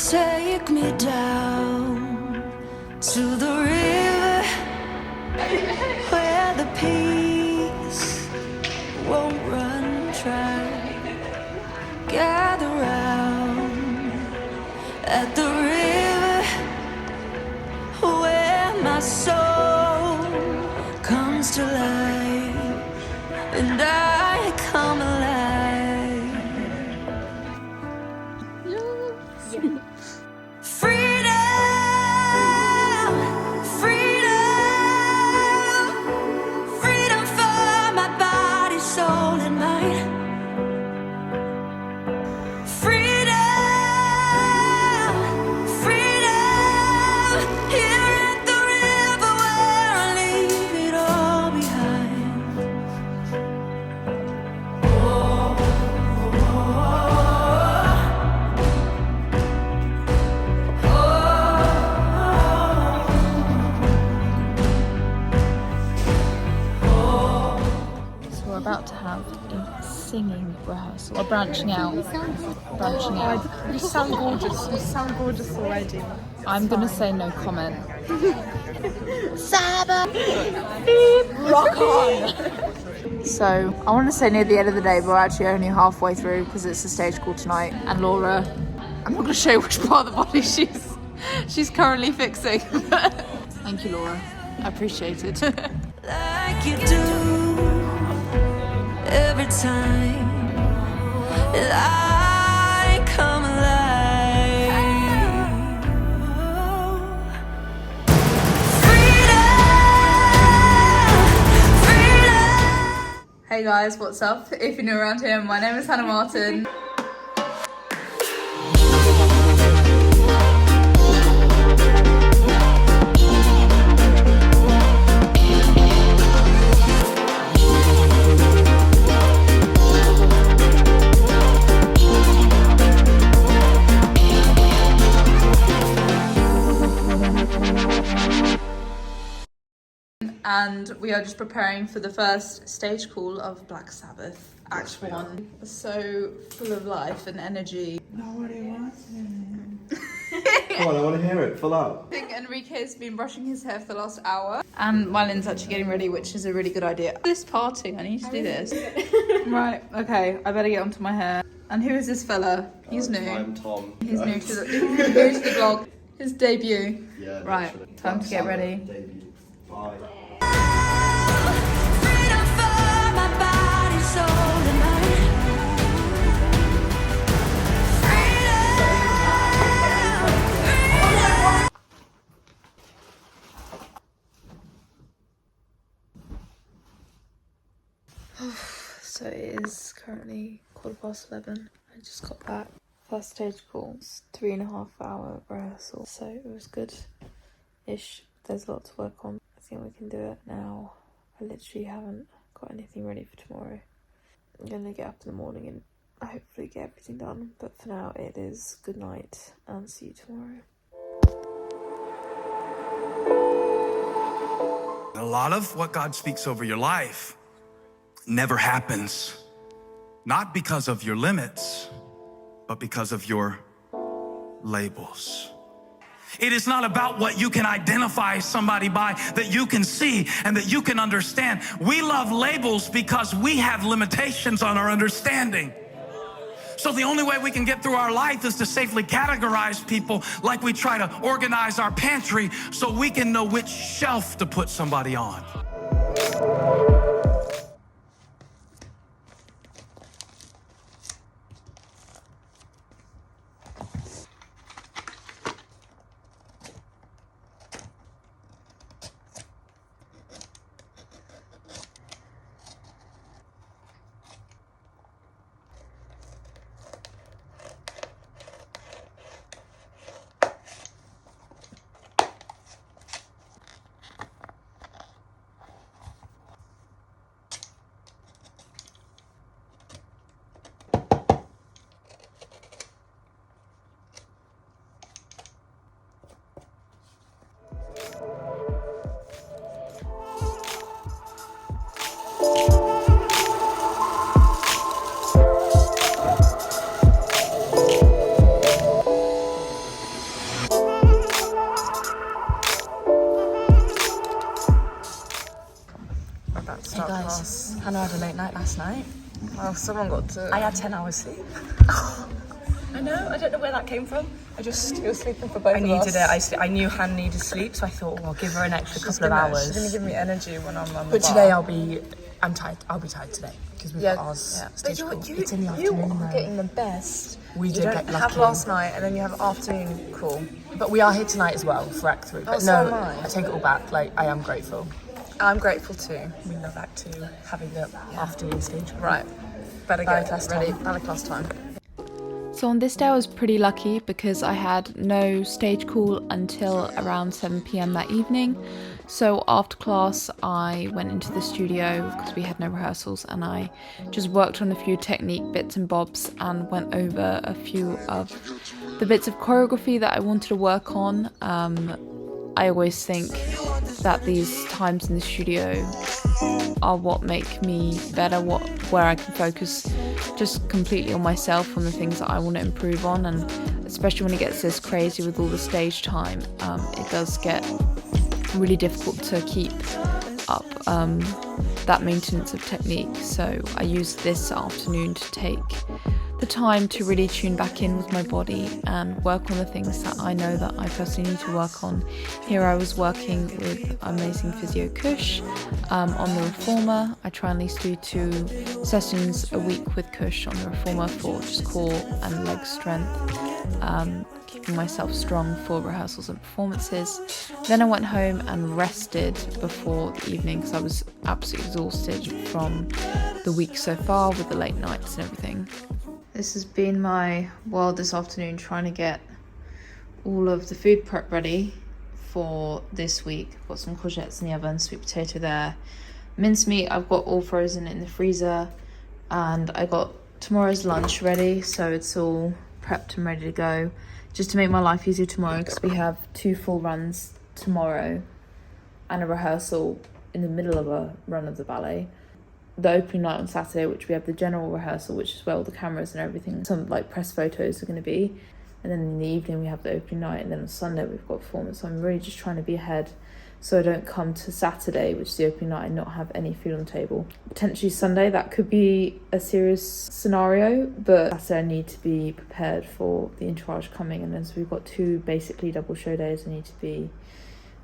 Take me down to the river where the peace won't run dry. Gather round at the river where my soul comes to life and I come alive. About to have a singing rehearsal. We're branching out. Branching out. You sound gorgeous. You sound gorgeous already. I'm gonna say no comment. Sabbath! Beep! Rock on! So I want to say near the end of the day, but we're actually only halfway through because it's a stage call tonight. And Laura, I'm not gonna show you which part of the body she's currently fixing. Thank you, Laura. I appreciate it. Like you do every time I come alive. Freedom, freedom. Hey guys, what's up? If you're new around here, my name is Hannah Martin. And we are just preparing for the first stage call of Black Sabbath, Act 1. So full of life and energy. Nobody wants it. Come on, I want to hear it. Full out. I think Enrique's been brushing his hair for the last hour. And Mylin's actually getting ready, which is a really good idea. This parting, I need to do this. Right, okay, I better get onto my hair. And who is this fella? He's new. I'm Tom. He's new to the vlog. His debut. Yeah, right, literally. time to get ready. Debut. Bye. Freedom for my body, soul, and mind. So it is currently 11:15. I just got back. First stage call. It's 3.5 hour rehearsal. So it was good-ish. There's a lot to work on. I think we can do it now. I literally haven't got anything ready for tomorrow. I'm gonna get up in the morning and hopefully get everything done. But for now, it is good night and see you tomorrow. A lot of what God speaks over your life never happens, not because of your limits, but because of your labels. It is not about what you can identify somebody by, that you can see and that you can understand. We love labels because we have limitations on our understanding. So the only way we can get through our life is to safely categorize people, like we try to organize our pantry so we can know which shelf to put somebody on. last night. Oh, someone got to... I had 10 hours sleep. I know, I don't know where that came from. You were sleeping for both I of needed us. it. I knew Han needed sleep, so I thought, well, I'll give her an extra couple of hours. She's going to give me energy when I'm on the But bar. today I'm tired. I'll be tired today because we've got ours. Yeah. Stage But call. It's in the you afternoon. are getting the best. We You did don't get have lucky. last night and then you have afternoon call. But we are here tonight as well for Act 3. But so am no, I. I take it all back. Like, I am grateful. I'm grateful too. We love Act 2 having the afternoon stage call. Right. Better Ballet get class ready. time. Ballet class time. So on this day I was pretty lucky because I had no stage call until around 7 p.m. that evening. So after class I went into the studio because we had no rehearsals, and I just worked on a few technique bits and bobs and went over a few of the bits of choreography that I wanted to work on. I always think that these times in the studio are what make me better, where I can focus just completely on myself, on the things that I want to improve on. And especially when it gets this crazy with all the stage time, it does get really difficult to keep up that maintenance of technique. So I used this afternoon to take the time to really tune back in with my body and work on the things that I know that I personally need to work on. Here I was working with amazing physio Kush on the reformer. I try and at least do 2 sessions a week with Kush on the reformer for just core and leg strength, keeping myself strong for rehearsals and performances. Then I went home and rested before the evening because I was absolutely exhausted from the week so far with the late nights and everything. This has been my world this afternoon, trying to get all of the food prep ready for this week. I've got some courgettes in the oven, sweet potato there. Mincemeat I've got all frozen in the freezer, and I got tomorrow's lunch ready, so it's all prepped and ready to go, just to make my life easier tomorrow, because we have 2 full runs tomorrow and a rehearsal in the middle of a run of the ballet. The opening night on Saturday, which we have the general rehearsal, which is where all the cameras and everything, some like press photos are going to be, and then in the evening we have the opening night, and then on Sunday we've got performance. So I'm really just trying to be ahead so I don't come to Saturday, which is the opening night, and not have any food on the table. Potentially Sunday, that could be a serious scenario, but Saturday I need to be prepared for the entourage coming, and then so we've got 2 basically double show days. I need to be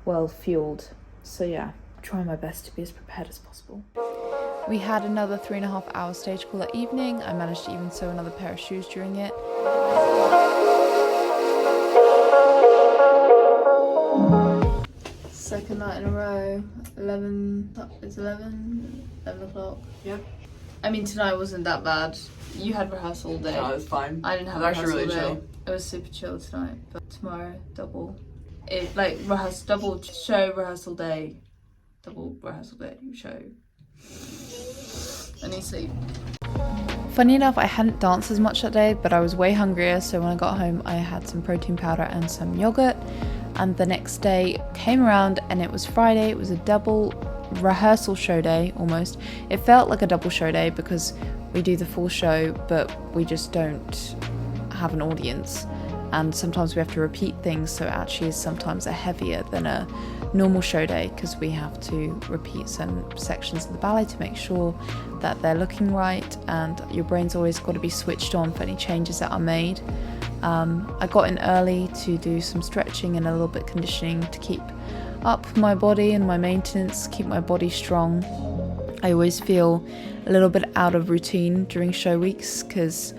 well fueled. So yeah, I'm trying my best to be as prepared as possible. We had another 3.5 hour stage call that evening. I managed to even sew another pair of shoes during it. Second night in a row, 11 o'clock. Yep. I mean, tonight wasn't that bad. You had rehearsal all day. No, it was fine. I didn't have It was actually rehearsal really all day. It was super chill tonight, but tomorrow, double. Double show rehearsal day, double rehearsal day, show. I need sleep. Funny enough, I hadn't danced as much that day, but I was way hungrier, so when I got home I had some protein powder and some yogurt, and the next day came around and it was Friday. It was a double rehearsal show day almost. It felt like a double show day because we do the full show but we just don't have an audience, and sometimes we have to repeat things, so it actually is sometimes a heavier than a normal show day because we have to repeat certain sections of the ballet to make sure that they're looking right, and your brain's always got to be switched on for any changes that are made. I got in early to do some stretching and a little bit conditioning to keep up my body and my maintenance, keep my body strong. I always feel a little bit out of routine during show weeks because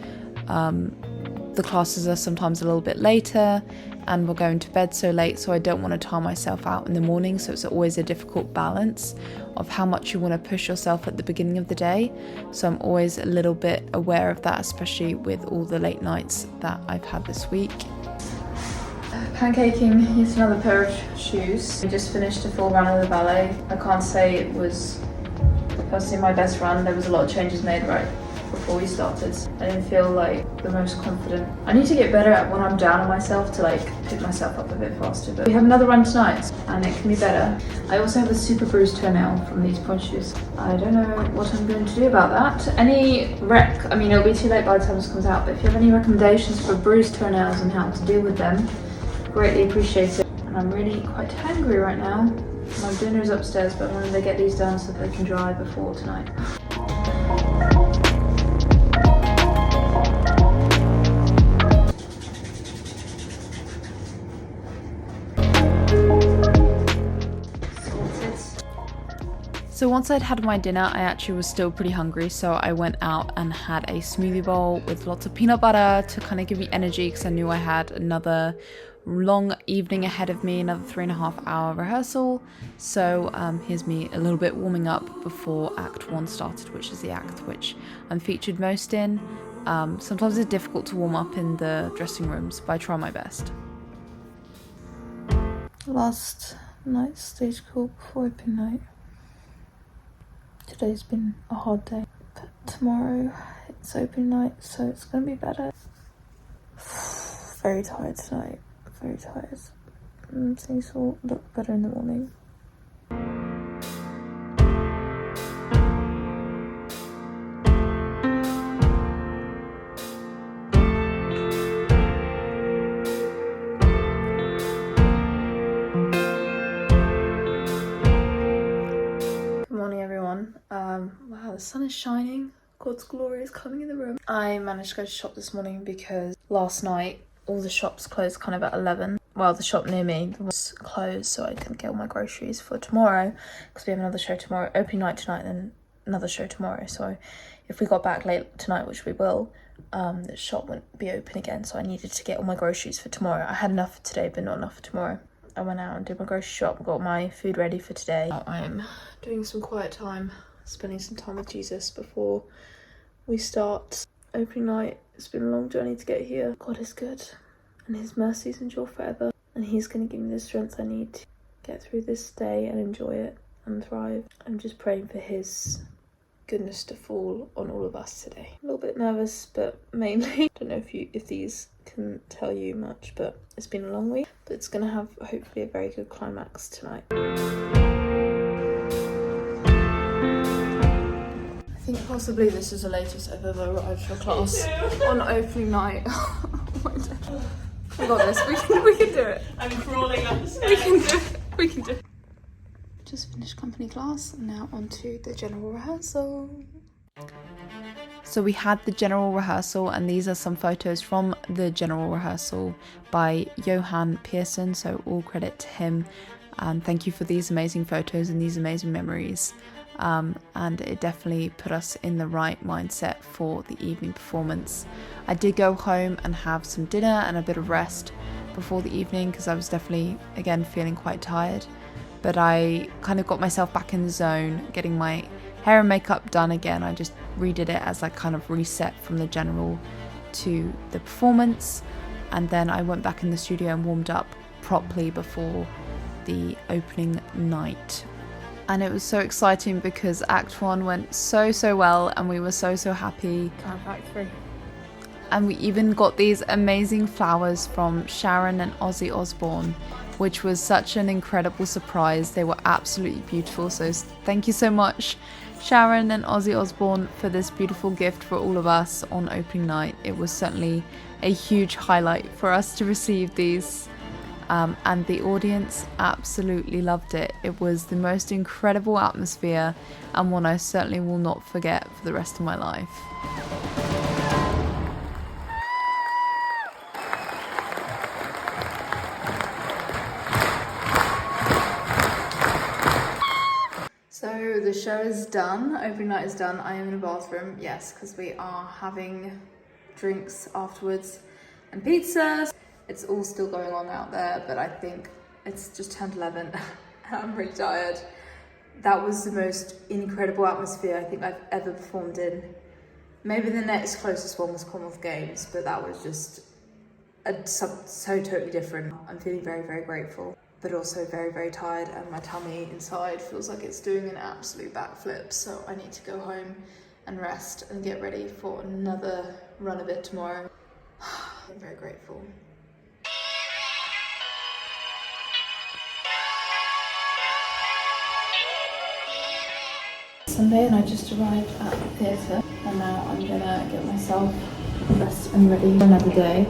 the classes are sometimes a little bit later and we're going to bed so late, so I don't want to tire myself out in the morning, so it's always a difficult balance of how much you want to push yourself at the beginning of the day. So I'm always a little bit aware of that, especially with all the late nights that I've had this week. Pancaking, here's another pair of shoes. We just finished a full run of the ballet. I can't say it was personally my best run. There was a lot of changes made right before we started. I didn't feel like the most confident. I need to get better at when I'm down on myself to like pick myself up a bit faster, but we have another run tonight and it can be better. I also have a super bruised toenail from these point shoes. I don't know what I'm going to do about that. Any I mean, it'll be too late by the time this comes out, but if you have any recommendations for bruised toenails and how to deal with them, greatly appreciate it. And I'm really quite hungry right now. My dinner's upstairs, but I wanted to get these done so that they can dry before tonight. So once I'd had my dinner, I actually was still pretty hungry, so I went out and had a smoothie bowl with lots of peanut butter to kind of give me energy, because I knew I had another long evening ahead of me, another 3.5 hour rehearsal. So here's me a little bit warming up before Act 1 started, which is the act which I'm featured most in. Sometimes it's difficult to warm up in the dressing rooms, but I try my best. Last night's stage call before open night. Today's been a hard day, but tomorrow it's open night, so it's gonna be better. Very tired tonight, very tired. Things will look better in the morning. Wow, the sun is shining. God's glory is coming in the room. I managed to go to shop this morning because last night all the shops closed kind of at 11. Well, the shop near me was closed, so I couldn't get all my groceries for tomorrow because we have another show tomorrow, opening night tonight, and another show tomorrow. So if we got back late tonight, which we will, the shop wouldn't be open again, so I needed to get all my groceries for tomorrow. I had enough for today, but not enough for tomorrow. I went out and did my grocery shop, got my food ready for today. I'm doing some quiet time, spending some time with Jesus before we start opening night. It's been a long journey to get here. God is good and his mercies endure forever, and he's going to give me the strength I need to get through this day and enjoy it and thrive. I'm just praying for his goodness to fall on all of us today. A little bit nervous, but mainly I don't know if these can tell you much, but it's been a long week, but it's going to have hopefully a very good climax tonight. I think possibly this is the latest I've ever arrived for class on opening night. We got this. We can do it. I'm crawling up the stairs. We can do it. Just finished company class and now on to the general rehearsal. So we had the general rehearsal, and these are some photos from the general rehearsal by Johan Persson, so all credit to him, and thank you for these amazing photos and these amazing memories. And it definitely put us in the right mindset for the evening performance. I did go home and have some dinner and a bit of rest before the evening because I was definitely, again, feeling quite tired. But I kind of got myself back in the zone, getting my hair and makeup done again. I just redid it as I kind of reset from the general to the performance. And then I went back in the studio and warmed up properly before the opening night. And it was so exciting because Act 1 went so well, and we were so happy. Act 3. And we even got these amazing flowers from Sharon and Ozzy Osbourne, which was such an incredible surprise. They were absolutely beautiful. So thank you so much, Sharon and Ozzy Osbourne, for this beautiful gift for all of us on opening night. It was certainly a huge highlight for us to receive these. And the audience absolutely loved it. It was the most incredible atmosphere, and one I certainly will not forget for the rest of my life. So the show is done, opening night is done. I am in a bathroom, yes, because we are having drinks afterwards and pizza. It's all still going on out there, but I think it's just turned 11 and I'm really tired. That was the most incredible atmosphere I think I've ever performed in. Maybe the next closest one was Commonwealth Games, but that was just so totally different. I'm feeling very grateful, but also very tired, and my tummy inside feels like it's doing an absolute backflip, so I need to go home and rest and get ready for another run of it tomorrow. I'm very grateful. Sunday, and I just arrived at the theatre, and now I'm gonna get myself dressed and ready for another day.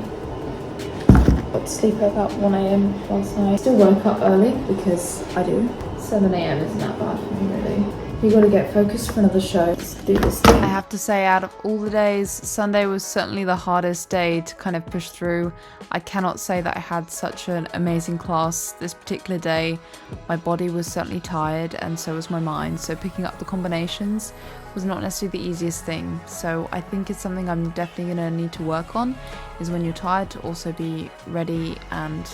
Got to sleep at about 1 AM last night. Still woke up early because I do. 7 AM isn't that bad for me really. We gotta get focused for another show. Let's do this thing. I have to say, out of all the days, Sunday was certainly the hardest day to kind of push through. I cannot say that I had such an amazing class this particular day. My body was certainly tired, and so was my mind, so picking up the combinations was not necessarily the easiest thing. So I think it's something I'm definitely going to need to work on, is when you're tired to also be ready and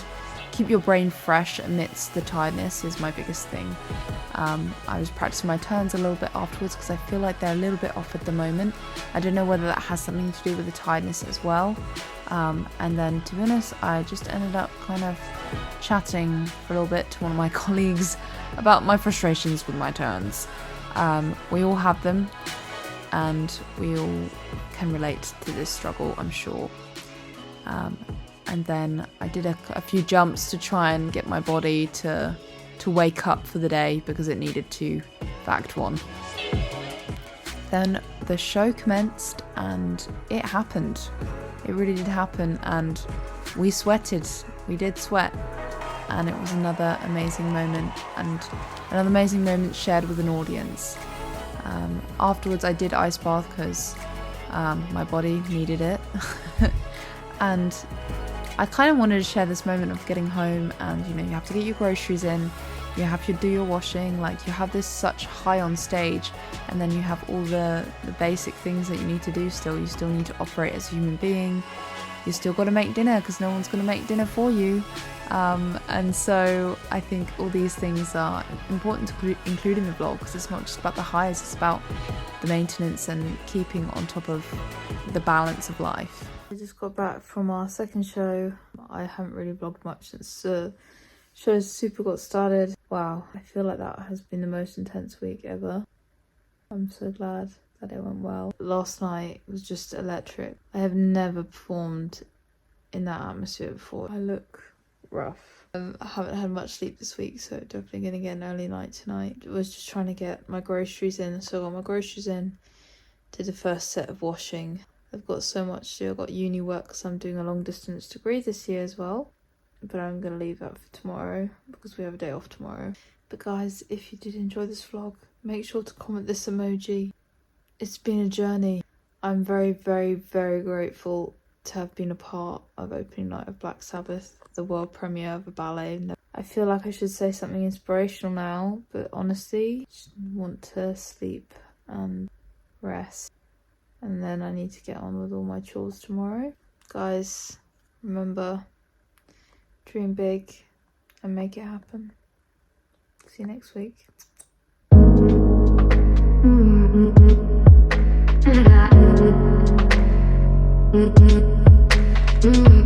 keep your brain fresh amidst the tiredness is my biggest thing. I was practicing my turns a little bit afterwards because I feel like they're a little bit off at the moment. I don't know whether that has something to do with the tiredness as well. And then, to be honest, I just ended up kind of chatting for a little bit to one of my colleagues about my frustrations with my turns. We all have them, and we all can relate to this struggle, I'm sure. And then I did a few jumps to try and get my body to wake up for the day because it needed to for Act 1. Then the show commenced and it happened. It really did happen, and we sweated. We did sweat, and it was another amazing moment, and another amazing moment shared with an audience. Afterwards I did ice bath because my body needed it. And I kind of wanted to share this moment of getting home, and you know, you have to get your groceries in, you have to do your washing, like you have this such high on stage, and then you have all the basic things that you need to do still. You still need to operate as a human being, you still got to make dinner because no one's going to make dinner for you. And so I think all these things are important to include in the vlog, because it's not just about the highs, it's about the maintenance and keeping on top of the balance of life. I just got back from our second show. I haven't really vlogged much since the show super got started. Wow, I feel like that has been the most intense week ever. I'm so glad that it went well. Last night was just electric. I have never performed in that atmosphere before. I look rough. I haven't had much sleep this week, so definitely gonna get an early night tonight. I was just trying to get my groceries in, so I got my groceries in, did the first set of washing. I've got so much to do. I've got uni work because I'm doing a long distance degree this year as well, but I'm gonna leave that for tomorrow because we have a day off tomorrow. But guys, if you did enjoy this vlog, make sure to comment this emoji. It's been a journey. I'm very, very, very grateful to have been a part of opening night of Black Sabbath, the world premiere of a ballet. I feel like I should say something inspirational now, but honestly, I just want to sleep and rest. And then I need to get on with all my chores tomorrow. Guys, remember, dream big and make it happen. See you next week. Mm-hmm.